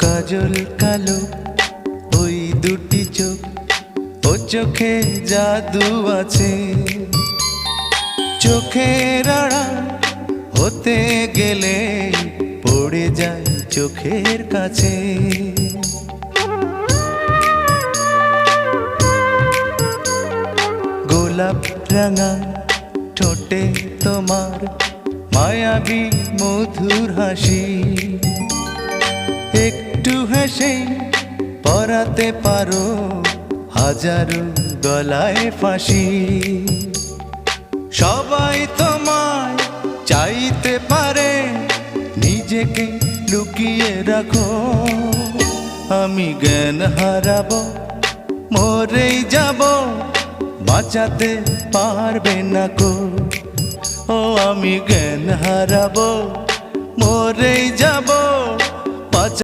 কাজল কালো ওই দুটি চোখ, ও চোখে জাদু আছে। চোখের আড়াল হতে গেলে পড়ে যায় চোখের কাছে। গোলাপ রাঙা ঠোঁটে তোমার মায়াবী মধুর হাসি, একটু হেসে পরাতে পারো হাজারো গলায় ফাঁসি। সবাই তোমায় চাইতে পারে, নিজেকে লুকিয়ে রাখো। আমি জ্ঞান হারাবো, মরেই যাব, বাঁচাতে পারবে না কো। ও আমি জ্ঞান হারাবো, মরেই যাব,